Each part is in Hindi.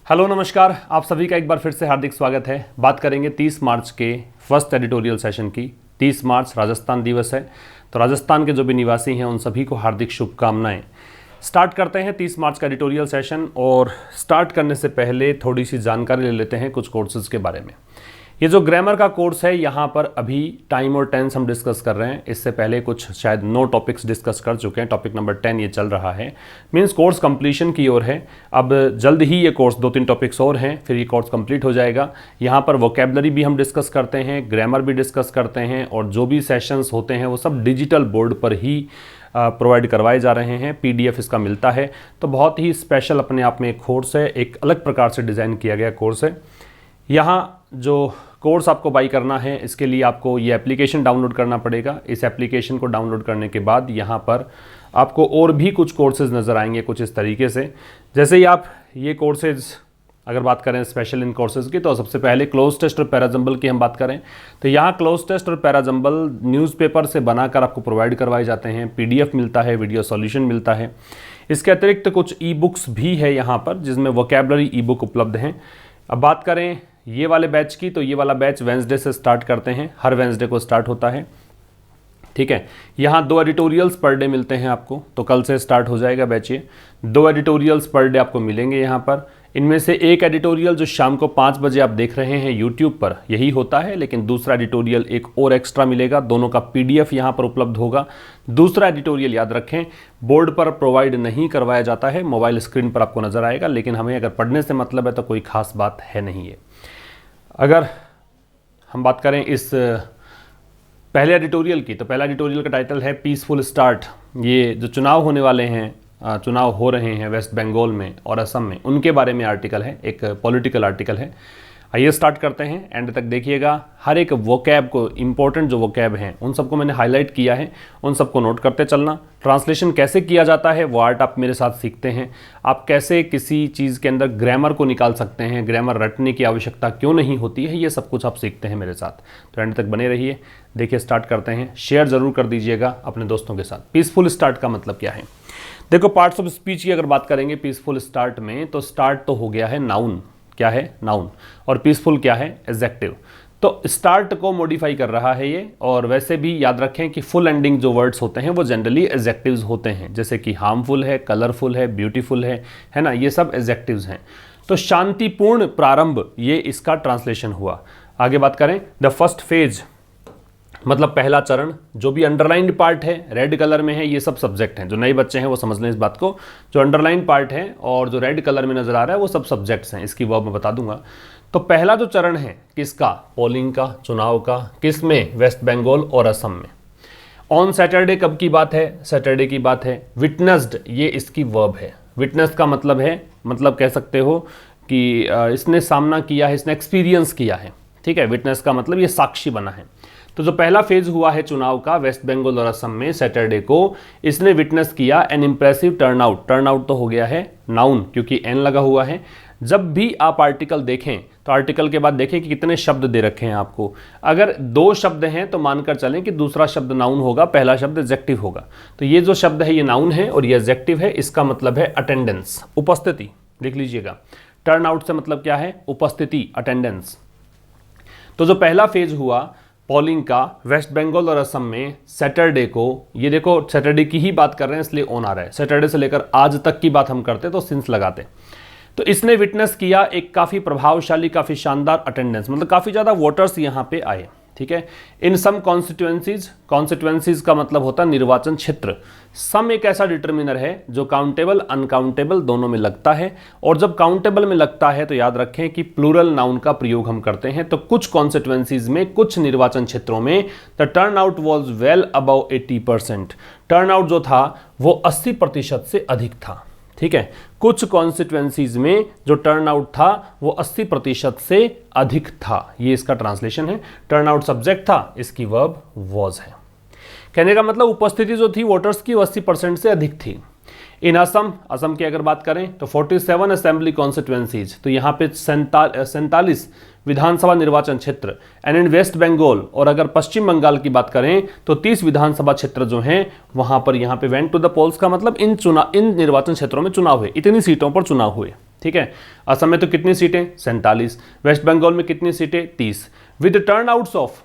हेलो नमस्कार, आप सभी का एक बार फिर से हार्दिक स्वागत है। बात करेंगे 30 मार्च के फर्स्ट एडिटोरियल सेशन की। 30 मार्च राजस्थान दिवस है, तो राजस्थान के जो भी निवासी हैं उन सभी को हार्दिक शुभकामनाएं। स्टार्ट करते हैं 30 मार्च का एडिटोरियल सेशन, और स्टार्ट करने से पहले थोड़ी सी जानकारी ले लेते हैं कुछ कोर्सेज के बारे में। ये जो ग्रामर का कोर्स है, यहाँ पर अभी टाइम और टेंस हम डिस्कस कर रहे हैं। इससे पहले कुछ शायद 9 टॉपिक्स डिस्कस कर चुके हैं। टॉपिक नंबर 10 ये चल रहा है, मीन्स कोर्स कंप्लीशन की ओर है। अब जल्द ही ये कोर्स 2-3 टॉपिक्स और हैं, फिर ये कोर्स कंप्लीट हो जाएगा। यहाँ पर वोकेबलरी भी हम डिस्कस करते हैं, ग्रामर भी डिस्कस करते हैं, और जो भी सेशंस होते हैं वो सब डिजिटल बोर्ड पर ही प्रोवाइड करवाए जा रहे हैं। PDF इसका मिलता है, तो बहुत ही स्पेशल अपने आप में एक कोर्स है, एक अलग प्रकार से डिज़ाइन किया गया कोर्स है। यहाँ जो कोर्स आपको बाई करना है, इसके लिए आपको ये एप्लीकेशन डाउनलोड करना पड़ेगा। इस एप्लीकेशन को डाउनलोड करने के बाद यहाँ पर आपको और भी कुछ कोर्सेज नज़र आएंगे कुछ इस तरीके से। जैसे ही आप ये कोर्सेज अगर बात करें स्पेशल इन कोर्सेज की, तो सबसे पहले क्लोज टेस्ट और पैराजंबल की हम बात करें तो यहाँ क्लोज टेस्ट और पैराजंबल न्यूज़पेपर से बनाकर आपको प्रोवाइड करवाए जाते हैं। PDF मिलता है, वीडियो सॉल्यूशन मिलता है। इसके अतिरिक्त कुछ ई-बुक्स भी है यहाँ पर, जिसमें वोकेबलरी ई-बुक उपलब्ध हैं। अब बात करें ये वाले बैच की, तो ये वाला बैच वेंसडे से स्टार्ट करते हैं, हर वेंसडे को स्टार्ट होता है, ठीक है। यहाँ 2 एडिटोरियल्स पर डे मिलते हैं आपको, तो कल से स्टार्ट हो जाएगा बैच। ये 2 एडिटोरियल्स पर डे आपको मिलेंगे यहाँ पर। इनमें से एक एडिटोरियल जो शाम को 5 बजे आप देख रहे हैं यूट्यूब पर, यही होता है, लेकिन दूसरा एडिटोरियल एक और एक्स्ट्रा मिलेगा। दोनों का PDF यहाँ पर उपलब्ध होगा। दूसरा एडिटोरियल याद रखें, बोर्ड पर प्रोवाइड नहीं करवाया जाता है, मोबाइल स्क्रीन पर आपको नजर आएगा, लेकिन हमें अगर पढ़ने से मतलब है तो कोई खास बात है नहीं है। अगर हम बात करें इस पहले एडिटोरियल की, तो पहला एडिटोरियल का टाइटल है पीसफुल स्टार्ट। ये जो चुनाव होने वाले हैं, चुनाव हो रहे हैं वेस्ट बंगाल में और असम में, उनके बारे में आर्टिकल है, एक पॉलिटिकल आर्टिकल है। आइए स्टार्ट करते हैं, एंड तक देखिएगा। हर एक वोकैब को, इंपॉर्टेंट जो वोकैब हैं उन सबको मैंने हाईलाइट किया है, उन सबको नोट करते चलना। ट्रांसलेशन कैसे किया जाता है वो आर्ट आप मेरे साथ सीखते हैं। आप कैसे किसी चीज़ के अंदर ग्रामर को निकाल सकते हैं, ग्रामर रटने की आवश्यकता क्यों नहीं होती है, ये सब कुछ आप सीखते हैं मेरे साथ। तो एंड तक बने रहिए। देखिए स्टार्ट करते हैं। शेयर ज़रूर कर दीजिएगा अपने दोस्तों के साथ। पीसफुल स्टार्ट का मतलब क्या है? देखो, पार्ट्स ऑफ स्पीच की अगर बात करेंगे पीसफुल स्टार्ट में, तो स्टार्ट तो हो गया है नाउन। क्या है? नाउन। और पीसफुल क्या है? एडजेक्टिव। तो स्टार्ट को मॉडिफाई कर रहा है ये। और वैसे भी याद रखें कि फुल एंडिंग जो वर्ड्स होते हैं वो जनरली एडजेक्टिव्स होते हैं, जैसे कि हार्मफुल है, कलरफुल है, ब्यूटीफुल है ना, ये सब एडजेक्टिव्स हैं। तो शांतिपूर्ण प्रारंभ, ये इसका ट्रांसलेशन हुआ। आगे बात करें, द फर्स्ट फेज मतलब पहला चरण। जो भी अंडरलाइंड पार्ट है, रेड कलर में है, ये सब सब्जेक्ट हैं। जो नए बच्चे हैं वो समझ लें इस बात को। जो अंडरलाइन पार्ट है और जो रेड कलर में नजर आ रहा है वो सब सब्जेक्ट्स हैं। इसकी वर्ब मैं बता दूंगा। तो पहला जो चरण है किसका? पोलिंग का, चुनाव का। किस में? वेस्ट बंगाल और असम में। ऑन सैटरडे कब की बात है? सैटरडे की बात है। विटनेस्ड, ये इसकी वर्ब है। विटनेस का मतलब है, मतलब कह सकते हो कि इसने सामना किया है, इसने एक्सपीरियंस किया है, ठीक है। विटनेस का मतलब ये साक्षी बना है। तो जो पहला फेज हुआ है चुनाव का वेस्ट बंगाल और असम में सैटरडे को, इसने विटनेस किया एन इंप्रेसिव टर्नआउट। टर्नआउट तो हो गया है नाउन, क्योंकि एन लगा हुआ है। जब भी आप आर्टिकल देखें तो आर्टिकल के बाद देखें कि कितने शब्द दे रखे हैं आपको। अगर 2 शब्द हैं तो मानकर चलें कि दूसरा शब्द नाउन होगा, पहला शब्द एडजेक्टिव होगा। तो ये जो शब्द है ये नाउन है और ये एडजेक्टिव है। इसका मतलब है अटेंडेंस, उपस्थिति। लिख लीजिएगा, टर्नआउट से मतलब क्या है? उपस्थिति, अटेंडेंस। तो जो पहला फेज हुआ पोलिंग का वेस्ट बंगाल और असम में सैटरडे को, ये देखो सैटरडे की ही बात कर रहे हैं इसलिए ऑन आ रहा है। सैटरडे से लेकर आज तक की बात हम करते तो सिंस लगाते। तो इसने विटनेस किया एक काफ़ी प्रभावशाली, काफ़ी शानदार अटेंडेंस, मतलब काफ़ी ज़्यादा वोटर्स यहाँ पे आए, ठीक है। इन सम कॉन्स्टिट्यूएंसीज, कॉन्स्टिट्यूएंसीज का मतलब होता है निर्वाचन क्षेत्र। सम एक ऐसा डिटर्मिनर है जो काउंटेबल अनकाउंटेबल दोनों में लगता है, और जब काउंटेबल में लगता है तो याद रखें कि प्लूरल नाउन का प्रयोग हम करते हैं। तो कुछ कॉन्स्टिट्यूएंसीज में, कुछ निर्वाचन क्षेत्रों में the turnout was well above 80%। Turnout जो था वो 80% से अधिक था, ठीक है। कुछ कॉन्स्टिट्यूएंसीज में जो टर्नआउट था वो 80% से अधिक था। ये इसका ट्रांसलेशन है। टर्नआउट सब्जेक्ट था, इसकी वर्ब वॉज है। कहने का मतलब उपस्थिति जो थी वोटर्स की वो 80% से अधिक थी। इन असम, असम की अगर बात करें तो 47 असेंबली कॉन्स्टिट्यूएंसीज, तो यहाँ पे 47 विधानसभा निर्वाचन क्षेत्र। एंड इन वेस्ट बंगाल, और अगर पश्चिम बंगाल की बात करें तो 30 विधानसभा क्षेत्र जो हैं वहां पर यहाँ पे वेंट टू द पोल्स का मतलब इन निर्वाचन क्षेत्रों में चुनाव हुए, इतनी सीटों पर चुनाव हुए, ठीक है। असम में तो कितनी सीटें, 47। वेस्ट बंगाल में कितनी सीटें, 30, विद टर्नआउट्स ऑफ।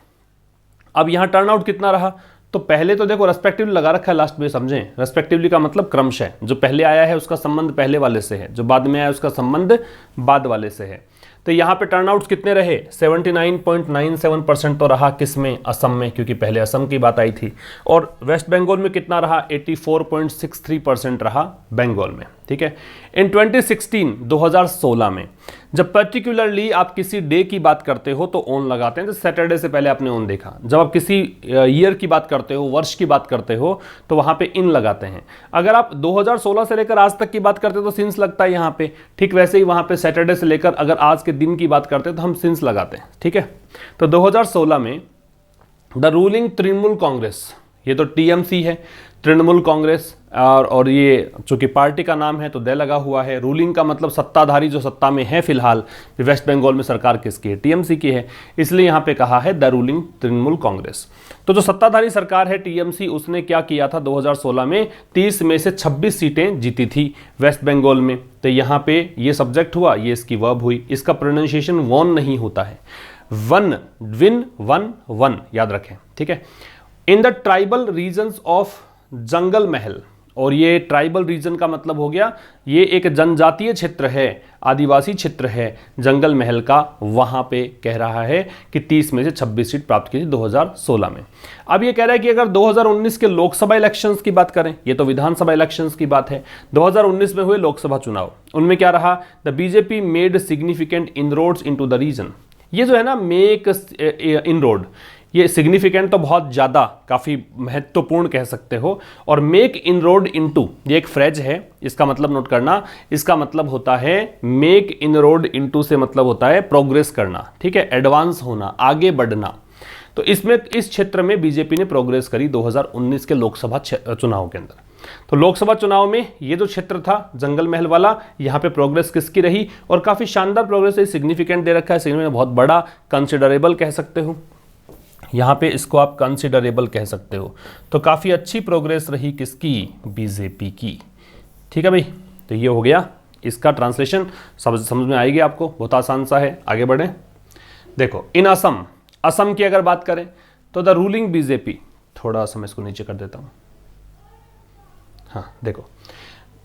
अब यहां टर्नआउट कितना रहा, तो पहले तो देखो रेस्पेक्टिवली लगा रखा है लास्ट में, समझें। रेस्पेक्टिवली का मतलब क्रमशः, जो पहले आया है उसका संबंध पहले वाले से है, जो बाद में आया उसका संबंध बाद वाले से है। तो यहाँ पे टर्नआउट्स कितने रहे, 79.97% तो रहा किसमें, असम में, क्योंकि पहले असम की बात आई थी। और वेस्ट बंगाल में कितना रहा, 84.63% रहा बंगाल में, ठीक है। इन 2016 में जब पर्टिकुलरली आप किसी डे की बात करते हो तो ऑन लगाते हैं, जैसे सैटरडे से पहले आपने ऑन देखा। जब आप किसी ईयर की बात करते हो, वर्ष की बात करते हो, तो वहां पे इन लगाते हैं। अगर आप 2016 से लेकर आज तक की बात करते हो तो सिंस लगता है यहाँ पे, ठीक वैसे ही वहां पे सैटरडे से लेकर अगर आज के दिन की बात करते हैं तो हम सिंस लगाते हैं, ठीक है। तो 2016 में द रूलिंग तृणमूल कांग्रेस, ये तो टीएमसी है, तृणमूल कांग्रेस, और ये चूंकि पार्टी का नाम है तो दे लगा हुआ है। रूलिंग का मतलब सत्ताधारी जो सत्ता में है फिलहाल, वेस्ट बंगाल में सरकार किसकी है, टीएमसी की है, इसलिए यहाँ पे कहा है द रूलिंग तृणमूल कांग्रेस। तो जो सत्ताधारी सरकार है टीएमसी, उसने क्या किया था 2016 में, 30 में से 26 सीटें जीती थी वेस्ट बंगाल में। तो यहाँ पे ये सब्जेक्ट हुआ, ये इसकी वर्ब हुई। इसका प्रोनाउंसिएशन वन नहीं होता है, वन, विन, वन याद रखें, ठीक है। In the tribal regions of Jangal Mahal, और ये ट्राइबल रीजन का मतलब हो गया ये एक जनजातीय क्षेत्र है, आदिवासी क्षेत्र है जंगल महल का, वहां पे कह रहा है कि 30 में से 26 सीट प्राप्त की थी 2016 में। अब ये कह रहा है कि अगर 2019 के लोकसभा इलेक्शंस की बात करें, ये तो विधानसभा इलेक्शंस की बात है, 2019 में हुए लोकसभा चुनाव, उनमें क्या रहा, the BJP made significant inroads into the region. ये जो है ना मेक इनरोड, ये सिग्निफिकेंट तो बहुत ज़्यादा, काफ़ी महत्वपूर्ण कह सकते हो। और मेक इनरोड इनटू, ये एक फ्रेज है, इसका मतलब नोट करना, इसका मतलब होता है मेक इनरोड इनटू से मतलब होता है प्रोग्रेस करना, ठीक है, एडवांस होना, आगे बढ़ना। तो इसमें इस क्षेत्र में बीजेपी ने प्रोग्रेस करी 2019 के लोकसभा चुनाव के अंदर। तो लोकसभा चुनाव में ये जो क्षेत्र था जंगल महल वाला, यहाँ पे प्रोग्रेस किसकी रही, और काफ़ी शानदार प्रोग्रेस है, सिग्निफिकेंट दे रखा है, सिग्निफिकेंट बहुत बड़ा, कंसिडरेबल कह सकते हो, यहाँ पे इसको आप कंसिडरेबल कह सकते हो। तो काफ़ी अच्छी प्रोग्रेस रही किसकी, बीजेपी की, ठीक है भाई। तो ये हो गया इसका ट्रांसलेशन, समझ में आएगी आपको, बहुत आसान सा है। आगे बढ़ें, देखो इन असम की अगर बात करें तो द रूलिंग बीजेपी, थोड़ा सा मैं इसको नीचे कर देता हूँ, हाँ देखो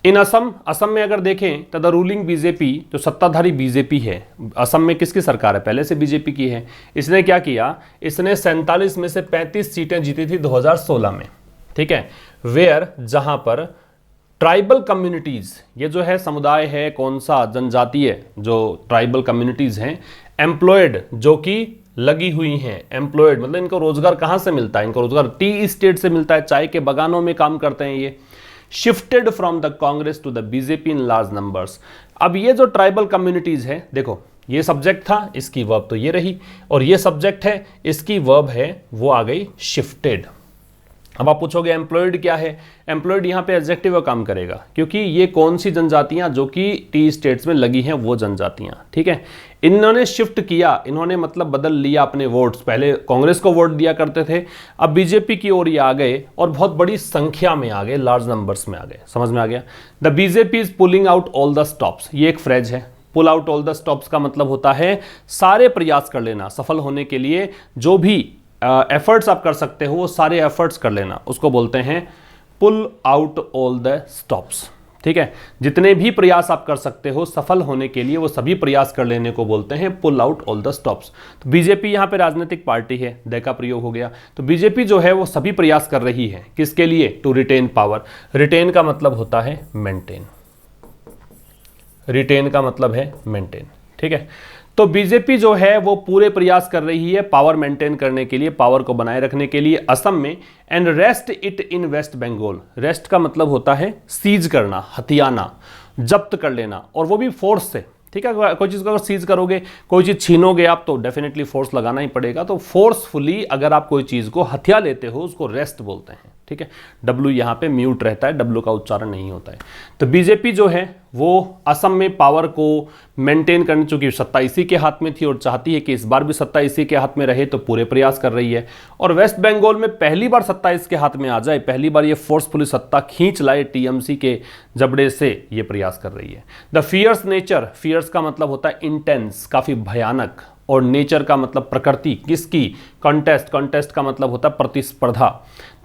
इन असम में अगर देखें तो द रूलिंग बीजेपी, जो सत्ताधारी बीजेपी है, असम में किसकी सरकार है, पहले से बीजेपी की है। इसने क्या किया, इसने 47 में से 35 सीटें जीती थी 2016 में, ठीक है। वेयर, जहां पर ट्राइबल कम्युनिटीज, ये जो है समुदाय है, कौन सा, जनजातीय जो ट्राइबल कम्युनिटीज हैं, एम्प्लॉयड, जो कि लगी हुई हैं, एम्प्लॉयड मतलब इनको रोजगार कहां से मिलता है, इनको रोजगार टी स्टेट से मिलता है, चाय के बगानों में काम करते हैं ये। Shifted from the Congress to the BJP in large numbers. अब ये जो ट्राइबल कम्युनिटीज है, देखो ये सब्जेक्ट था, इसकी वर्ब तो ये रही, और ये सब्जेक्ट है, इसकी वर्ब है वो आ गई शिफ्टेड। अब आप पूछोगे एम्प्लॉयड क्या है, एम्प्लॉयड यहाँ पे एडजेक्टिव काम करेगा, क्योंकि ये कौन सी जनजातियां जो कि टी स्टेट्स में लगी हैं वो जनजातियां, ठीक है। इन्होंने शिफ्ट किया, इन्होंने मतलब बदल लिया अपने वोट्स, पहले कांग्रेस को वोट दिया करते थे, अब बीजेपी की ओर ये आ गए और बहुत बड़ी संख्या में आ गए, लार्ज नंबर्स में आ गए, समझ में आ गया। The BJP is pulling out all the stops, ये एक फ्रेज है। Pull out all the stops का मतलब होता है सारे प्रयास कर लेना, सफल होने के लिए जो भी एफर्ट्स आप कर सकते हो वो सारे एफर्ट्स कर लेना, उसको बोलते हैं pull out all the stops, ठीक है। जितने भी प्रयास आप कर सकते हो सफल होने के लिए वो सभी प्रयास कर लेने को बोलते हैं pull out all the stops. तो बीजेपी यहाँ पे राजनीतिक पार्टी है, द का प्रयोग हो गया। तो बीजेपी जो है वो सभी प्रयास कर रही है, किसके लिए, टू रिटेन पावर। रिटेन का मतलब होता है मेंटेन, रिटेन का मतलब है मेंटेन, ठीक है। तो बीजेपी जो है वो पूरे प्रयास कर रही है पावर मेंटेन करने के लिए, पावर को बनाए रखने के लिए असम में। And rest it in West Bengal, rest का मतलब होता है सीज करना, हथियाना, जब्त कर लेना, और वो भी फोर्स से, ठीक है। कोई चीज़ को अगर सीज करोगे, कोई चीज़ छीनोगे आप, तो डेफिनेटली फोर्स लगाना ही पड़ेगा। तो फोर्सफुली अगर आप कोई चीज़ को हथिया लेते हो उसको रेस्ट बोलते हैं, ठीक है। डब्ल्यू यहाँ पे म्यूट रहता है, डब्ल्यू का उच्चारण नहीं होता है। तो बीजेपी जो है वो असम में पावर को मेंटेन करने, चूंकि सत्ता इसी के हाथ में थी और चाहती है कि इस बार भी सत्ता इसी के हाथ में रहे, तो पूरे प्रयास कर रही है। और वेस्ट बंगाल में पहली बार सत्ता इसके हाथ में आ जाए, पहली बार ये फोर्सफुली सत्ता खींच लाए टीएमसी के जबड़े से, ये प्रयास कर रही है। द फियर्स नेचर, फियर्स का मतलब होता है इंटेंस, काफी भयानक, और नेचर का मतलब प्रकृति, किसकी, कॉन्टेस्ट, कॉन्टेस्ट का मतलब होता है प्रतिस्पर्धा।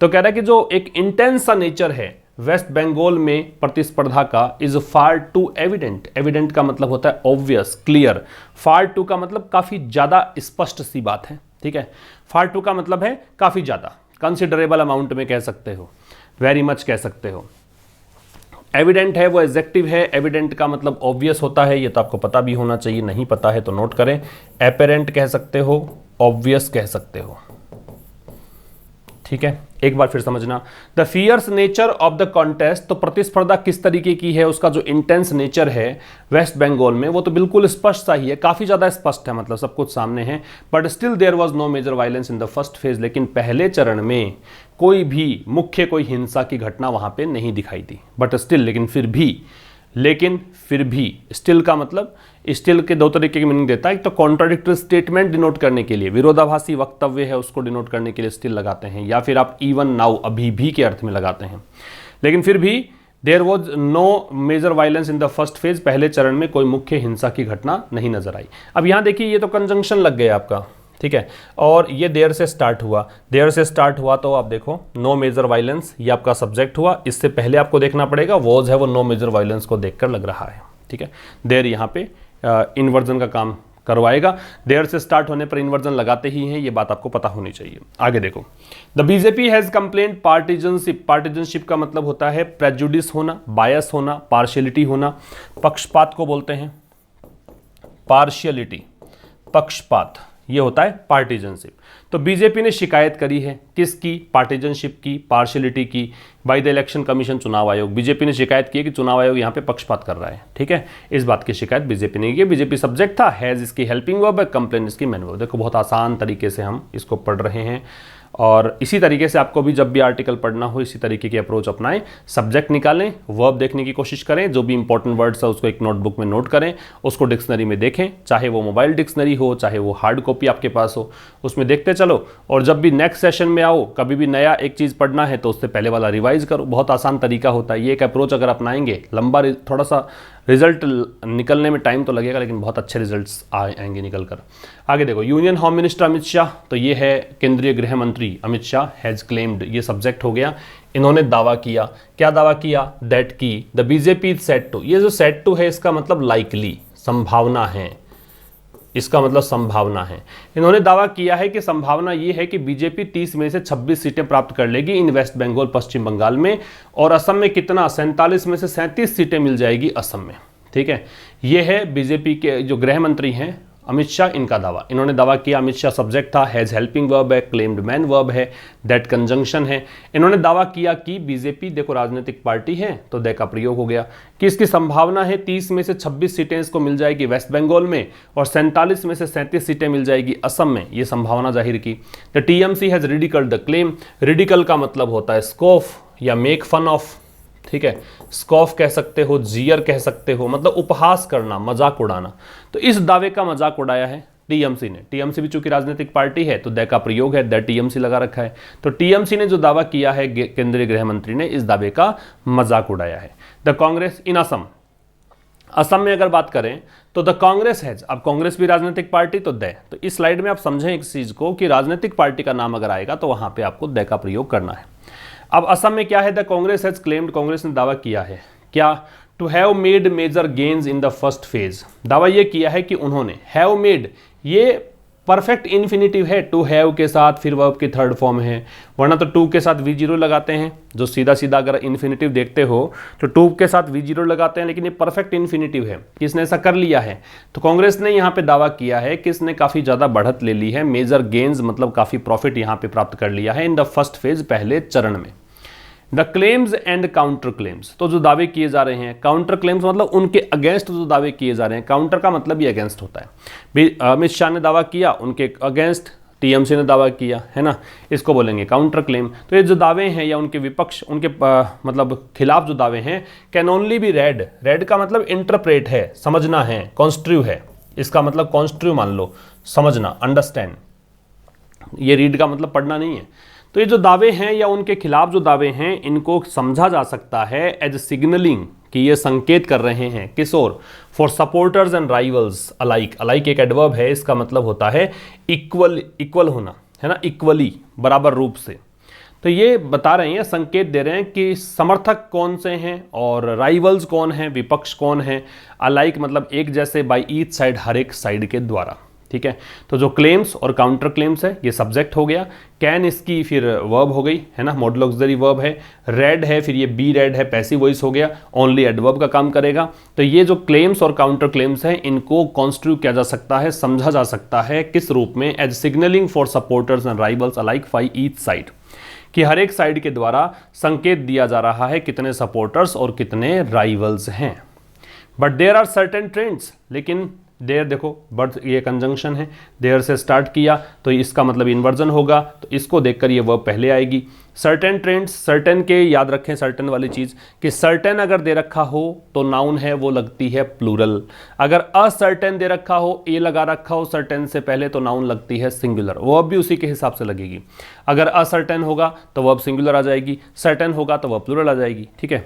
तो कह रहा है कि जो एक इंटेंस सा नेचर है वेस्ट बंगाल में प्रतिस्पर्धा का, is far too evident, evident का मतलब होता है ऑब्वियस, क्लियर, फार टू का मतलब काफी ज्यादा स्पष्ट सी बात है, ठीक है। फार टू का मतलब है काफी ज्यादा, कंसिडरेबल अमाउंट में कह सकते हो, वेरी मच कह सकते हो। एविडेंट है वो एडजेक्टिव है, एविडेंट का मतलब ऑब्वियस होता है, ये तो आपको पता भी होना चाहिए, नहीं पता है तो नोट करें। एपेरेंट कह सकते हो, ऑब्वियस कह सकते हो, ठीक है। एक बार फिर समझना, the fierce nature of the contest, तो प्रतिस्पर्धा किस तरीके की है, उसका जो इंटेंस नेचर है वेस्ट बंगाल में, वो तो बिल्कुल स्पष्ट सा ही है, काफी ज्यादा स्पष्ट है, मतलब सब कुछ सामने है। But still there was no major violence in the first phase, लेकिन पहले चरण में कोई भी मुख्य कोई हिंसा की घटना वहां पे नहीं दिखाई दी। बट स्टिल, लेकिन फिर भी, स्टिल का मतलब, स्टिल के दो तरीके की मीनिंग देता है। एक तो कॉन्ट्राडिक्टरी स्टेटमेंट डिनोट करने के लिए, विरोधाभासी वक्तव्य है उसको डिनोट करने के लिए स्टिल लगाते हैं, या फिर आप इवन नाउ, अभी भी के अर्थ में लगाते हैं। लेकिन फिर भी there was no major violence in the first phase, पहले चरण में कोई मुख्य हिंसा की घटना नहीं नजर आई। अब यहां देखिए, ये तो कंजंक्शन लग गया आपका, ठीक है, और ये देयर से स्टार्ट हुआ, देयर से स्टार्ट हुआ, तो आप देखो नो मेजर वायलेंस, ये आपका सब्जेक्ट हुआ। इससे पहले आपको देखना पड़ेगा वॉज है, वो नो मेजर वायलेंस को देखकर लग रहा है, ठीक है। देयर यहाँ पे इन्वर्जन का काम करवाएगा, देयर से स्टार्ट होने पर इन्वर्जन लगाते ही हैं, ये बात आपको पता होनी चाहिए। आगे देखो, the BJP has complaint partisanship, partisanship का मतलब होता है प्रेजुडिस होना, बायस होना, पार्शियलिटी होना, पक्षपात को बोलते हैं, पार्शियलिटी, पक्षपात, ये होता है पार्टीजनशिप। तो बीजेपी ने शिकायत करी है किसकी, पार्टीजनशिप की, पार्शियलिटी की, बाय द इलेक्शन कमीशन, चुनाव आयोग। बीजेपी ने शिकायत की है कि चुनाव आयोग यहाँ पे पक्षपात कर रहा है, ठीक है। इस बात की शिकायत बीजेपी ने की। बीजेपी सब्जेक्ट था, हैज इसकी हेल्पिंग वर्ब है, कंप्लेन इसकी मेन वर्ब। देखो बहुत आसान तरीके से हम इसको पढ़ रहे हैं, और इसी तरीके से आपको भी जब भी आर्टिकल पढ़ना हो इसी तरीके की अप्रोच अपनाएं। सब्जेक्ट निकालें, वर्ब देखने की कोशिश करें, जो भी इंपॉर्टेंट वर्ड्स है उसको एक नोटबुक में नोट करें, उसको डिक्शनरी में देखें, चाहे वो मोबाइल डिक्शनरी हो, चाहे वो हार्ड कॉपी आपके पास हो, उसमें देखते चलो। और जब भी नेक्स्ट सेशन में आओ, कभी भी नया एक चीज़ पढ़ना है तो उससे पहले वाला रिवाइज करो। बहुत आसान तरीका होता है ये, एक अप्रोच अगर अपनाएंगे, लंबा थोड़ा सा रिजल्ट निकलने में टाइम तो लगेगा, लेकिन बहुत अच्छे रिजल्ट्स आएंगे निकल कर। आगे देखो, union home minister Amit Shah, तो ये है केंद्रीय गृह मंत्री अमित शाह, हैज क्लेम्ड, ये सब्जेक्ट हो गया। इन्होंने दावा किया, क्या दावा किया, दैट की the BJP is set to, ये जो सेट टू है इसका मतलब लाइकली, संभावना है, इसका मतलब संभावना है। इन्होंने दावा किया है कि संभावना ये है कि बीजेपी 30 में से 26 सीटें प्राप्त कर लेगी इन वेस्ट बंगाल, पश्चिम बंगाल में, और असम में कितना, 47 में से 37 सीटें मिल जाएगी असम में, ठीक है। ये है बीजेपी के जो गृह मंत्री हैं अमित शाह, इनका दावा। इन्होंने दावा किया, अमित शाह सब्जेक्ट था, हैज हेल्पिंग वर्ब है, क्लेम्ड मैन वर्ब है, दैट कंजंक्शन है। इन्होंने दावा किया कि बीजेपी देखो राजनीतिक पार्टी है, तो दै का प्रयोग हो गया कि इसकी संभावना है 30 में से 26 सीटें इसको मिल जाएगी वेस्ट बंगाल में, और 47 में से 37 सीटें मिल जाएगी असम में, ये संभावना जाहिर की। The TMC has ridiculed the claim, ridicule का मतलब होता है स्कॉफ या मेक फन ऑफ, ठीक है। स्कॉफ कह सकते हो, जियर कह सकते हो, मतलब उपहास करना, मजाक उड़ाना। तो इस दावे का मजाक उड़ाया है टीएमसी ने। टीएमसी भी चूंकि राजनीतिक पार्टी है तो दै का प्रयोग है, दै टीएमसी लगा रखा है। तो टीएमसी ने जो दावा किया है, केंद्रीय गृह मंत्री ने इस दावे का मजाक उड़ाया है। द कांग्रेस इन असम, असम में अगर बात करें तो द कांग्रेस हैज, अब कांग्रेस भी राजनीतिक पार्टी तो दै, तो इस स्लाइड में आप समझें इस चीज को कि राजनीतिक पार्टी का नाम अगर आएगा तो वहां पे आपको दै का प्रयोग करना है। अब असम में क्या है, the Congress has claimed, Congress ने दावा किया है क्या, to have made major gains in the first phase. दावा ये किया है कि उन्होंने, हैव मेड ये परफेक्ट इन्फिनिटिव है, टू हैव के साथ फिर वर्ब की थर्ड फॉर्म है, वरना तो टू के साथ V0 लगाते हैं, जो सीधा सीधा अगर इन्फिनिटिव देखते हो तो टू के साथ V0 लगाते हैं, लेकिन ये परफेक्ट इन्फिनिटिव है। किसने ऐसा कर लिया है, तो कांग्रेस ने यहाँ पे दावा किया है कि इसने काफ़ी ज़्यादा बढ़त ले ली है, मेजर गेन्स मतलब काफ़ी प्रॉफिट यहाँ पे प्राप्त कर लिया है इन द फर्स्ट फेज, पहले चरण में। The claims and counter claims, तो जो दावे किए जा रहे हैं, काउंटर क्लेम्स मतलब उनके अगेंस्ट जो दावे किए जा रहे हैं, काउंटर का मतलब ही अगेंस्ट होता है। अमित शाह ने दावा किया, उनके अगेंस्ट टीएमसी ने दावा किया है ना, इसको बोलेंगे काउंटर क्लेम। तो ये जो दावे हैं या उनके विपक्ष, उनके मतलब खिलाफ जो दावे हैं, can only be read. Read का मतलब इंटरप्रेट है, समझना है, कॉन्स्ट्रू है, इसका मतलब कॉन्स्ट्रू मान लो, समझना, अंडरस्टैंड। ये रीड का मतलब पढ़ना नहीं है। तो ये जो दावे हैं या उनके खिलाफ जो दावे हैं, इनको समझा जा सकता है एज सिग्नलिंग, कि ये संकेत कर रहे हैं किस ओर, for supporters and rivals alike. Alike एक एडवर्ब है, इसका मतलब होता है इक्वल, इक्वल होना है ना, इक्वली, बराबर रूप से। तो ये बता रहे हैं, संकेत दे रहे हैं कि समर्थक कौन से हैं और राइवल्स कौन हैं, विपक्ष कौन है। अलाइक मतलब एक जैसे, बाई ईच साइड, हर एक साइड के द्वारा। ठीक है, तो जो क्लेम्स और काउंटर क्लेम्स है ये सब्जेक्ट हो गया। कैन इसकी फिर वर्ब हो गई है ना, मॉडल ऑक्सिलरी वर्ब है। रेड है, फिर ये बी रेड है, पैसिव वॉइस हो गया, ओनली एडवर्ब का काम करेगा। तो ये जो क्लेम्स और काउंटर क्लेम्स हैं, इनको कॉन्स्टिट्यूट किया जा सकता है, समझा जा सकता है किस रूप में, as signalling for supporters and rivals alike by each side, कि हर एक साइड के द्वारा संकेत दिया जा रहा है कितने सपोर्टर्स और कितने राइवल्स हैं। But there are certain trends, लेकिन देयर देखो, बर्थ ये कंजंक्शन है, देयर से स्टार्ट किया तो इसका मतलब इन्वर्जन होगा, तो इसको देखकर ये वर्ब पहले आएगी। सर्टेन ट्रेंड्स, सर्टेन के याद रखें, सर्टेन वाली चीज़ कि सर्टेन अगर दे रखा हो तो नाउन है वो लगती है प्लूरल। अगर असर्टेन दे रखा हो, ए लगा रखा हो सर्टेन से पहले, तो नाउन लगती है सिंगुलर, वर्ब भी उसी के हिसाब से लगेगी। अगर असर्टेन होगा तो वर्ब सिंगुलर आ जाएगी, सर्टेन होगा तो वर्ब प्लूरल आ जाएगी। ठीक है,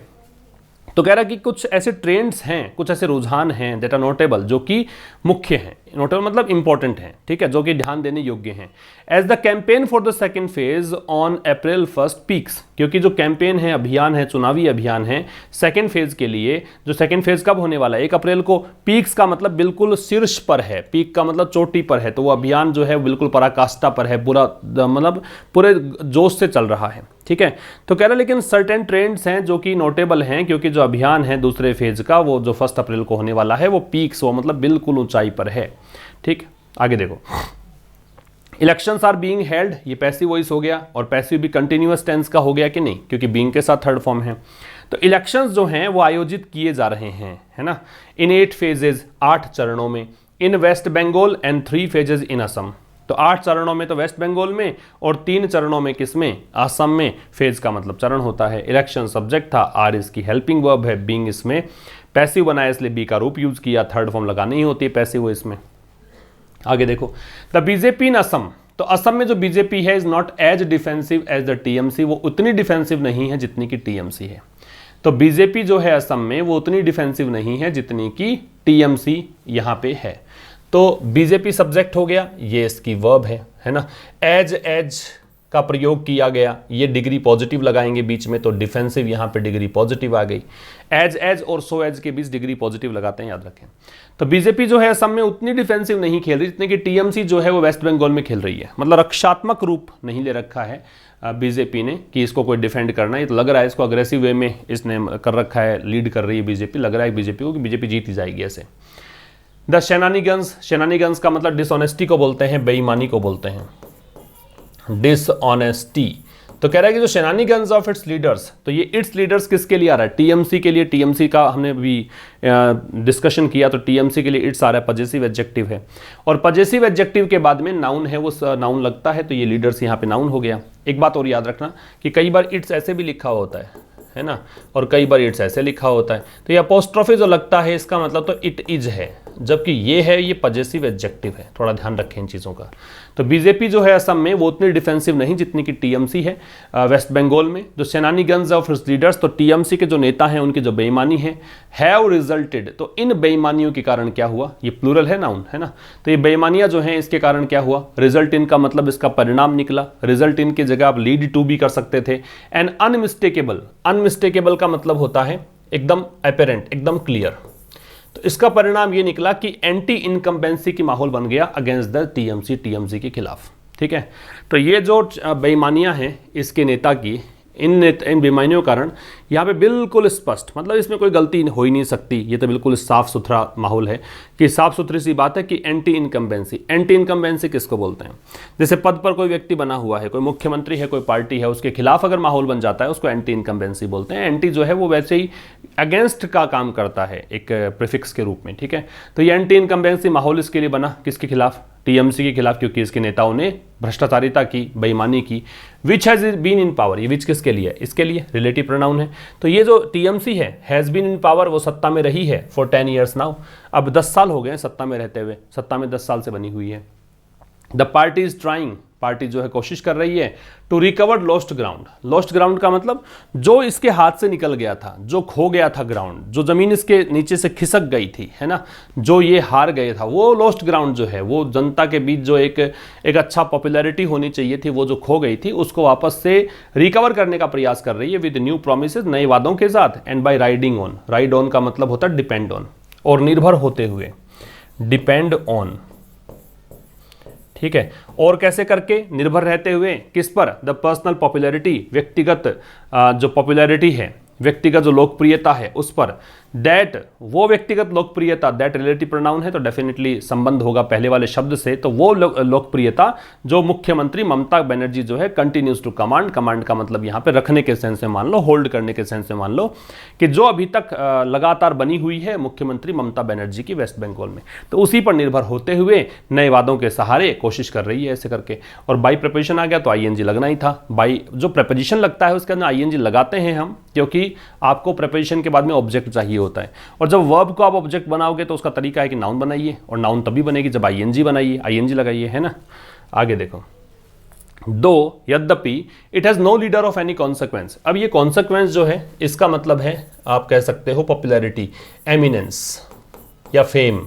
तो कह रहा कि कुछ ऐसे ट्रेंड्स हैं, कुछ ऐसे रुझान हैं दैट आर नोटेबल, जो कि मुख्य हैं, नोटेबल मतलब इंपॉर्टेंट हैं, ठीक है, जो कि ध्यान देने योग्य हैं। As the campaign for the second phase on April 1 peaks, क्योंकि जो कैंपेन है, अभियान है, चुनावी अभियान है सेकेंड फेज के लिए, जो सेकेंड फेज कब होने वाला है, 1 अप्रैल को। पीक्स का मतलब बिल्कुल शीर्ष पर है, पीक का मतलब चोटी पर है, तो वो अभियान जो है बिल्कुल पराकाष्ठा पर है, पूरा मतलब पूरे जोश से चल रहा है। ठीक है, तो कह रहा लेकिन सर्टेन ट्रेंड्स हैं जो कि नोटेबल हैं, क्योंकि जो अभियान है दूसरे फेज का, वो जो 1 अप्रैल को होने वाला है, वो पीक्स, वो मतलब बिल्कुल ऊंचाई पर है। ठीक, आगे देखो, इलेक्शंस आर बीइंग हेल्ड, ये पैसिव वॉइस हो गया, और पैसिव भी कंटिन्यूअस टेंस का हो गया कि नहीं, क्योंकि बीइंग के साथ थर्ड फॉर्म है। तो इलेक्शंस जो हैं वो आयोजित किए जा रहे हैं, है ना, इन 8 फेजेस, 8 चरणों में, in West Bengal and 3 phases in Assam. तो 8 चरणों में तो वेस्ट बंगाल में, और 3 चरणों में किसमें, असम में। फेज का मतलब चरण होता है। इलेक्शन सब्जेक्ट था, आर इसकी हेल्पिंग वर्ब है, बीइंग इसमें पैसिव बनाया, इसलिए बी का रूप यूज किया, थर्ड फॉर्म लगानी ही होती है पैसिव वो इसमें। आगे देखो, द बीजेपी इन असम, तो असम में जो बीजेपी है is not as defensive as the TMC, वो उतनी डिफेंसिव नहीं है जितनी की टीएमसी है। तो बीजेपी जो है असम में वो उतनी डिफेंसिव नहीं है जितनी की टीएमसी यहां पे है। तो बीजेपी सब्जेक्ट हो गया, ये इसकी वर्ब है ना। एज का प्रयोग किया गया, ये डिग्री पॉजिटिव लगाएंगे बीच में, तो डिफेंसिव यहां पे डिग्री पॉजिटिव आ गई। एज और सो एज के बीच डिग्री पॉजिटिव लगाते हैं, याद रखें। तो बीजेपी जो है असम में उतनी डिफेंसिव नहीं खेल रही जितनी कि टीएमसी जो है वो वेस्ट बंगाल में खेल रही है। मतलब रक्षात्मक रूप नहीं ले रखा है बीजेपी ने कि इसको कोई डिफेंड करना है। ये तो लग रहा है इसको अग्रेसिव वे में इसने कर रखा है, लीड कर रही है बीजेपी, लग रहा है बीजेपी को कि बीजेपी जीत ही जाएगी ऐसे। द शेनानीगन्स का मतलब डिसऑनेस्टी को बोलते हैं, बेईमानी को बोलते हैं, डिसऑनेस्टी। तो कह रहा है कि जो शेनानीगन्स ऑफ इट्स लीडर्स, तो ये इट्स लीडर्स किसके लिए आ रहा है, टीएमसी के लिए। टीएमसी का हमने भी डिस्कशन किया, तो टीएमसी के लिए इट्स आ रहा है, पजेसिव एडजेक्टिव है, और पजेसिव एडजेक्टिव के बाद में नाउन है, वो नाउन लगता है, तो ये लीडर्स यहाँ पे नाउन हो गया। एक बात और याद रखना कि कई बार इट्स ऐसे भी लिखा होता है ना, और कई बार इट्स ऐसे लिखा होता है। तो ये अपोस्ट्रोफी जो लगता है इसका मतलब तो इट इज है, जबकि ये है, ये पजेसिव एडजेक्टिव है, थोड़ा ध्यान रखें इन चीज़ों का। तो बीजेपी जो है असम में वो उतनी डिफेंसिव नहीं जितनी कि टीएमसी है वेस्ट बंगाल में। जो सेनानीगन्स ऑफ हिज लीडर्स, तो टीएमसी के जो नेता हैं उनकी जो बेईमानी है, हैव रिजल्टेड, तो इन बेईमानियों के कारण क्या हुआ, ये प्लूरल है नाउन है ना, तो ये बेईमानियां जो हैं इसके कारण क्या हुआ, रिजल्ट इन का मतलब इसका परिणाम निकला। रिजल्ट इन की जगह आप लीड टू भी कर सकते थे। एंड अनमिस्टेकेबल, अनमिस्टेकेबल का मतलब होता है एकदम अपेरेंट, एकदम क्लियर। तो इसका परिणाम ये निकला कि एंटी इनकम्बेंसी की माहौल बन गया अगेंस्ट द टीएमसी के खिलाफ। ठीक है, तो ये जो बेईमानियां हैं इसके नेता की, इन बेईमानियों कारण यहाँ पे बिल्कुल स्पष्ट, मतलब इसमें कोई गलती हो ही नहीं सकती, ये तो बिल्कुल साफ सुथरा माहौल है कि साफ सुथरी सी बात है कि एंटी इनकम्बेंसी। एंटी इनकम्बेंसी किसको बोलते हैं, जैसे पद पर कोई व्यक्ति बना हुआ है, कोई मुख्यमंत्री है, कोई पार्टी है, उसके खिलाफ अगर माहौल बन जाता है उसको एंटी इनकम्बेंसी बोलते हैं। एंटी जो है वो वैसे ही अगेंस्ट का काम करता है एक प्रीफिक्स के रूप में। ठीक है, तो ये एंटी इनकम्बेंसी माहौल इसके लिए बना, किसके खिलाफ, टीएमसी के खिलाफ, क्योंकि इसके नेताओं ने भ्रष्टाचारिता की, बेईमानी की। Which has been in power, ये विच किसके लिए, इसके लिए रिलेटिव प्रोनाउन है। तो ये जो टीएमसी है, हैज़ बीन इन पावर, वो सत्ता में रही है फॉर 10 ईयर्स नाउ, अब 10 साल हो गए सत्ता में रहते हुए, सत्ता में 10 साल से बनी हुई है। The party is trying, party जो है कोशिश कर रही है to recover lost ground. Lost ground का मतलब जो इसके हाथ से निकल गया था, जो खो गया था ग्राउंड, जो जमीन इसके नीचे से खिसक गई थी, है ना, जो ये हार गए था, वो लॉस्ट ग्राउंड जो है, वो जनता के बीच जो एक अच्छा पॉपुलैरिटी होनी चाहिए थी, वो जो खो गई थी, उसको वापस से रिकवर करने का प्रयास कर रही है विद न्यू प्रोमिसेस, नए वादों के साथ। And by riding on, ride on का मतलब होता है डिपेंड ऑन, और निर्भर होते हुए, डिपेंड ऑन, ठीक है। और कैसे करके, निर्भर रहते हुए किस पर, द पर्सनल पॉपुलैरिटी, व्यक्तिगत जो पॉपुलैरिटी है, व्यक्तिगत जो लोकप्रियता है उस पर। दैट, वो व्यक्तिगत लोकप्रियता, दैट रिलेटिव प्रोनाउन है तो डेफिनेटली संबंध होगा पहले वाले शब्द से, तो वो लोकप्रियता जो मुख्यमंत्री ममता बनर्जी जो है कंटिन्यूज टू कमांड, कमांड का मतलब यहाँ पे रखने के सेंस में मान लो, होल्ड करने के सेंस में मान लो, कि जो अभी तक लगातार बनी हुई है मुख्यमंत्री ममता बनर्जी की वेस्ट बंगाल में, तो उसी पर निर्भर होते हुए नए वादों के सहारे कोशिश कर रही है ऐसे करके। और बाई प्रपोजिशन आ गया तो आईएनजी लगना ही था। बाई जो प्रपोजिशन लगता है उसके अंदर आईएनजी लगाते हैं हम, क्योंकि आपको प्रपोजिशन के बाद में ऑब्जेक्ट चाहिए होता है, और जब वर्ब को आप ऑब्जेक्ट बनाओगे तो उसका तरीका है कि नाउन बनाइए, और नाउन तभी बनेगी जब आईएनजी बनाइए, आईएनजी लगाइए, है ना। आगे देखो, दो, यद्यपि, it has no leader of any consequence. अब ये कॉन्सिक्वेंस जो है इसका मतलब है, आप कह सकते हो पॉपुलैरिटी, एमिनेंस या फेम।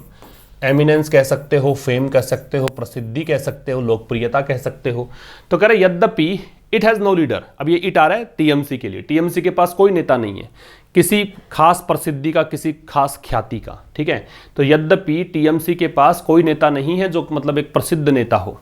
एमिनेंस कह सकते हो, फेम कह सकते हो, प्रसिद्धि कह सकते हो, लोकप्रियता कह सकते हो। तो कह रहे यद्यपि इट हैज़ नो लीडर, अब ये इट आ रहा है टीएमसी के लिए, टीएमसी के पास कोई नेता नहीं है किसी खास प्रसिद्धि का, किसी खास ख्याति का, ठीक है। तो यद्यपि टीएमसी के पास कोई नेता नहीं है जो मतलब एक प्रसिद्ध नेता हो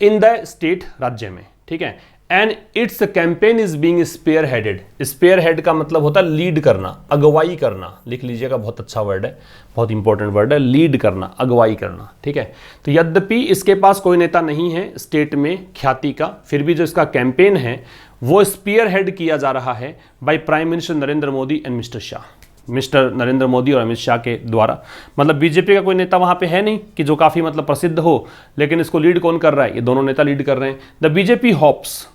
इन द स्टेट, राज्य में, ठीक है। And its campaign is being spearheaded, spearhead का मतलब होता है लीड करना, अगुवाई करना, लिख लीजिएगा, बहुत अच्छा वर्ड है, बहुत इंपॉर्टेंट वर्ड है, लीड करना, अगुवाई करना, ठीक है। तो यद्यपि इसके पास कोई नेता नहीं है स्टेट में ख्याति का, फिर भी जो इसका कैंपेन है वो स्पीयर हेड किया जा रहा है by prime minister Narendra Modi and mister Shah, mister Narendra Modi और अमित शाह के द्वारा। मतलब बीजेपी का कोई नेता वहां पे है नहीं कि जो काफ़ी मतलब प्रसिद्ध हो, लेकिन इसको लीड कौन कर रहा है, ये दोनों नेता लीड कर रहे हैं। द बीजेपी होप्स,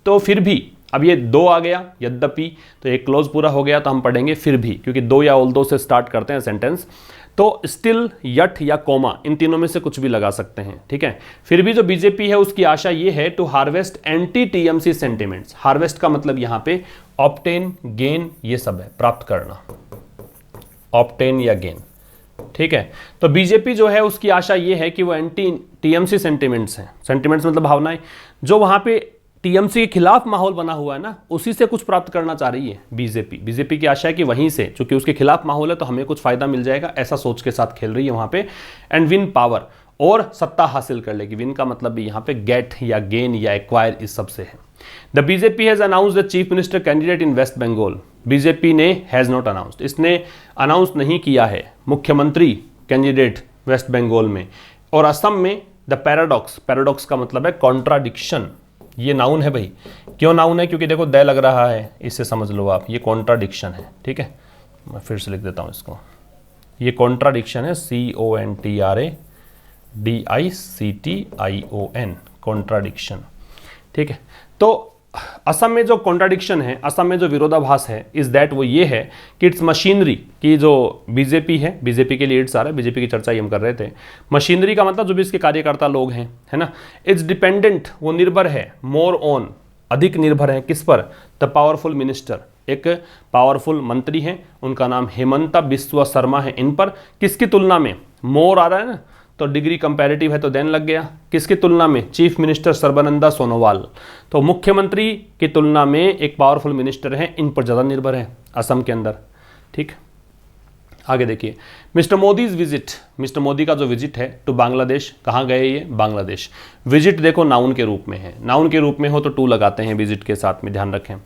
तो फिर भी, अब ये दो आ गया, यद्यपि, तो एक क्लोज पूरा हो गया, तो हम पढ़ेंगे फिर भी, क्योंकि दो या ऑल दो से स्टार्ट करते हैं सेंटेंस, तो स्टिल, यट या कोमा, इन तीनों में से कुछ भी लगा सकते हैं, ठीक है। फिर भी जो बीजेपी है उसकी आशा ये है to harvest anti TMC sentiments. Harvest का मतलब यहां पे ऑब्टेन, गेन, ये सब है, प्राप्त करना, ऑब्टेन या गेन, ठीक है। तो बीजेपी जो है उसकी आशा ये है कि वो एंटी टीएमसी सेंटिमेंट्स हैं, सेंटिमेंट्स मतलब भावनाएं, जो वहां पे टीएमसी के खिलाफ माहौल बना हुआ है ना, उसी से कुछ प्राप्त करना चाह रही है बीजेपी की आशा है कि वहीं से, चूंकि उसके खिलाफ माहौल है तो हमें कुछ फायदा मिल जाएगा, ऐसा सोच के साथ खेल रही है वहां पे। एंड विन पावर, और सत्ता हासिल कर लेगी। विन का मतलब भी यहाँ पे गेट या गेन या एक्वायर, इस सब से है। The BJP has announced the chief minister candidate in West Bengal. BJP ने हैज नॉट अनाउंस्ड, इसने अनाउंस नहीं किया है मुख्यमंत्री कैंडिडेट वेस्ट बंगाल में। और असम में द पैराडॉक्स, पैराडॉक्स का मतलब है कॉन्ट्राडिक्शन, ये नाउन है भाई। क्यों नाउन है? क्योंकि देखो द लग रहा है, इससे समझ लो आप, ये कॉन्ट्राडिक्शन है, ठीक है। मैं फिर से लिख देता हूँ इसको, ये कॉन्ट्राडिक्शन है, CONTRADICTION, कॉन्ट्राडिक्शन, ठीक है। तो असम में जो कॉन्ट्राडिक्शन है, असम में जो विरोधाभास है, इज दैट, वो ये है कि इट्स मशीनरी की जो बीजेपी है, बीजेपी के लिए इट्स आ रहा है, बीजेपी की चर्चा ही हम कर रहे थे। मशीनरी का मतलब जो भी इसके कार्यकर्ता लोग हैं, है ना। इट्स डिपेंडेंट, वो निर्भर है, मोर ऑन, अधिक निर्भर है, किस पर? द पावरफुल मिनिस्टर, एक पावरफुल मंत्री हैं, उनका नाम हेमंता बिस्वा शर्मा है। इन पर किसकी तुलना में? मोर आ रहा है ना, तो डिग्री कंपैरेटिव है तो देन लग गया। किसकी तुलना में? Chief minister Sarbananda Sonowal. तो मुख्यमंत्री की तुलना में एक पावरफुल मिनिस्टर है, इन पर ज़्यादा निर्भर है असम के अंदर, ठीक। आगे देखिए, mister Modi's visit, mister Modi का जो विजिट है टू बांग्लादेश, कहाँ गए ये? बांग्लादेश। विजिट देखो नाउन के रूप में है, नाउन के रूप में हो तो टू लगाते हैं विजिट के साथ में, ध्यान रखें।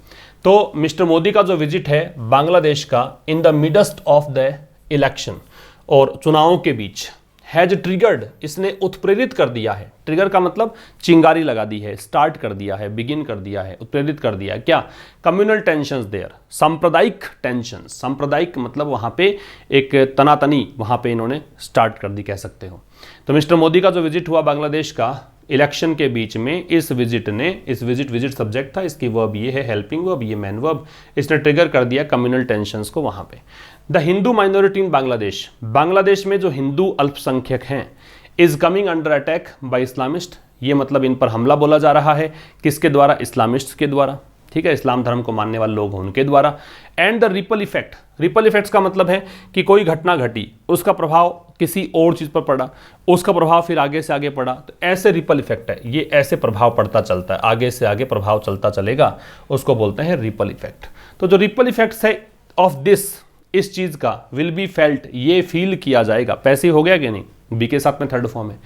तो मिस्टर मोदी का जो विजिट है बांग्लादेश का, in the midst of the election, और चुनावों के बीच, हैज ट्रिगर्ड, इसने उत्प्रेरित कर दिया है। ट्रिगर का मतलब चिंगारी लगा दी है, स्टार्ट कर दिया है, बिगिन कर दिया है, उत्प्रेरित कर दिया है। क्या? कम्युनल टेंशंस देयर, सांप्रदायिक टेंशन। सांप्रदायिक मतलब वहां पे एक तनातनी वहां पे इन्होंने स्टार्ट कर दी, कह सकते हो। तो मिस्टर मोदी का जो विजिट हुआ बांग्लादेश का इलेक्शन के बीच में, इस विजिट सब्जेक्ट था, इसकी वर्ब ये है हेल्पिंग वर्ब, ये मैन वर्ब, इसने ट्रिगर कर दिया कम्युनल टेंशंस को वहां पे। द हिंदू माइनॉरिटी इन बांग्लादेश, बांग्लादेश में जो हिंदू अल्पसंख्यक हैं, is coming under attack by Islamist, ये मतलब इन पर हमला बोला जा रहा है। किसके द्वारा? इस्लामिस्ट के द्वारा, ठीक है, इस्लाम धर्म को मानने वाले लोग हैं उनके द्वारा। And the ripple effect, ripple effects का मतलब है कि कोई घटना घटी, उसका प्रभाव किसी और चीज पर पड़ा, उसका प्रभाव फिर आगे से आगे पड़ा, तो ऐसे रिपल इफेक्ट है, ये ऐसे प्रभाव पड़ता चलता है, आगे से आगे प्रभाव चलता चलेगा, उसको बोलते हैं रिपल इफेक्ट। तो जो रिपल इफेक्ट्स है ऑफ दिस, इस चीज का, विल बी फेल्ट, ये फील किया जाएगा। पैसे हो गया कि नहीं? बी के साथ में थर्ड फॉर्म है,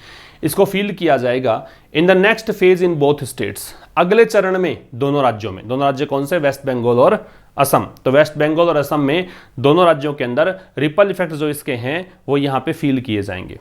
इसको फील किया जाएगा in the next phase in both states, अगले चरण में दोनों राज्यों में। दोनों राज्य कौन से? वेस्ट बंगाल और असम। तो वेस्ट बंगाल और असम में दोनों राज्यों के अंदर रिपल इफेक्ट जो इसके हैं वो यहां पे फील किए जाएंगे।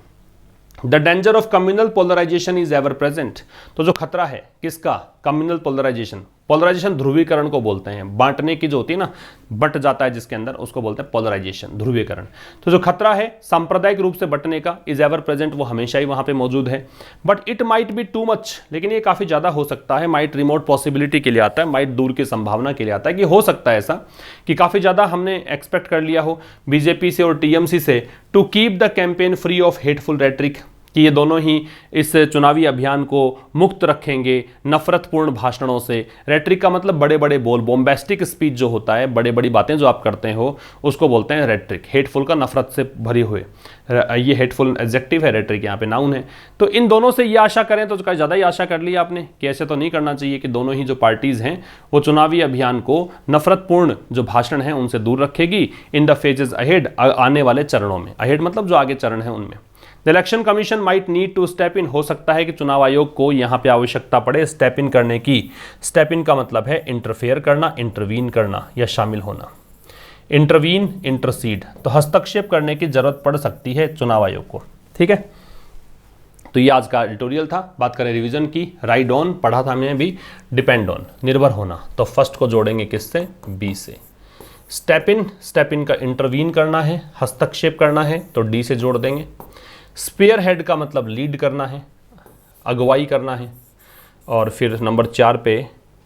The danger of communal polarisation is ever present, तो जो खतरा है किसका? Communal polarisation. पोलराइजेशन ध्रुवीकरण को बोलते हैं, बांटने की जो होती है ना, बट जाता है जिसके अंदर, उसको बोलते हैं पोलराइजेशन, ध्रुवीकरण। तो जो खतरा है सांप्रदायिक रूप से बंटने का, इज एवर प्रेजेंट, वो हमेशा ही वहां पे मौजूद है। But it might be too much, लेकिन ये काफी ज्यादा हो सकता है। माइट रिमोट पॉसिबिलिटी के लिए आता है, माइट दूर की संभावना के लिए आता है कि हो सकता है ऐसा कि काफी ज्यादा हमने एक्सपेक्ट कर लिया हो बीजेपी से और टीएमसी से, to keep the campaign free of hateful rhetoric, कि ये दोनों ही इस चुनावी अभियान को मुक्त रखेंगे नफरतपूर्ण भाषणों से। रेटरिक का मतलब बड़े बड़े बोल, बॉम्बेस्टिक स्पीच जो होता है, बड़े बड़ी बातें जो आप करते हो, उसको बोलते हैं रेटरिक। हेटफुल का नफरत से भरे हुए, ये हेटफुल एडजेक्टिव है, रेटरिक यहाँ पे नाउन है। तो इन दोनों से ये आशा करें तो ज़्यादा ही आशा कर ली आपने कि ऐसे तो नहीं करना चाहिए कि दोनों ही जो पार्टीज़ हैं वो चुनावी अभियान को नफरतपूर्ण जो भाषण हैं उनसे दूर रखेगी इन द फेजेस अहेड, आने वाले चरणों में। अहेड मतलब जो आगे चरण है उनमें। The Election Commission might need to step in, हो सकता है कि चुनाव आयोग को यहाँ पे आवश्यकता पड़े स्टेप इन करने की। स्टेप इन का मतलब है इंटरफेयर करना, इंटरवीन करना या शामिल होना। इंटरवीन, इंटरसीड, तो हस्तक्षेप करने की जरूरत पड़ सकती है चुनाव आयोग को, ठीक है। तो ये आज का एडिटोरियल था। बात करें रिवीजन की, राइड ऑन पढ़ा था हमने भी, डिपेंड ऑन निर्भर होना, तो फर्स्ट को जोड़ेंगे किससे? बी से। स्टेप इन का इंटरवीन करना है, हस्तक्षेप करना है, तो डी से जोड़ देंगे। स्पेयर हेड का मतलब लीड करना है, अगुवाई करना है। और फिर नंबर 4 पे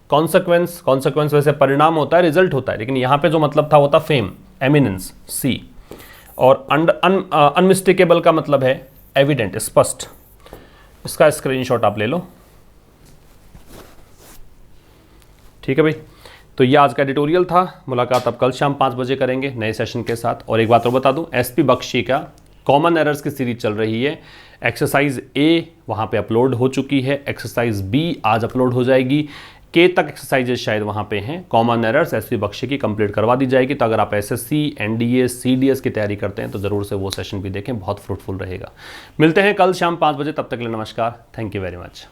कॉन्सिक्वेंस वैसे परिणाम होता है, रिजल्ट होता है, लेकिन यहाँ पे जो मतलब था वो था फेम, एमिनेंस, सी। और अनमिस्टेकेबल का मतलब है एविडेंट, स्पष्ट। इसका स्क्रीनशॉट आप ले लो, ठीक है भाई। तो ये आज का एडिटोरियल था। मुलाकात अब कल शाम 5 बजे करेंगे नए सेशन के साथ। और एक बात और बता दूं, एसपी बख्शी का कॉमन एरर्स की सीरीज चल रही है। एक्सरसाइज ए वहाँ पे अपलोड हो चुकी है, एक्सरसाइज बी आज अपलोड हो जाएगी, के तक एक्सरसाइजेज शायद वहाँ पे हैं। कॉमन एरर्स एसपी बख्शी की कंप्लीट करवा दी जाएगी। तो अगर आप एसएससी, एनडीए, सीडीएस की तैयारी करते हैं तो ज़रूर से वो सेशन भी देखें, बहुत फ्रूटफुल रहेगा। मिलते हैं कल शाम 5 बजे, तब तक के लिए नमस्कार, थैंक यू वेरी मच।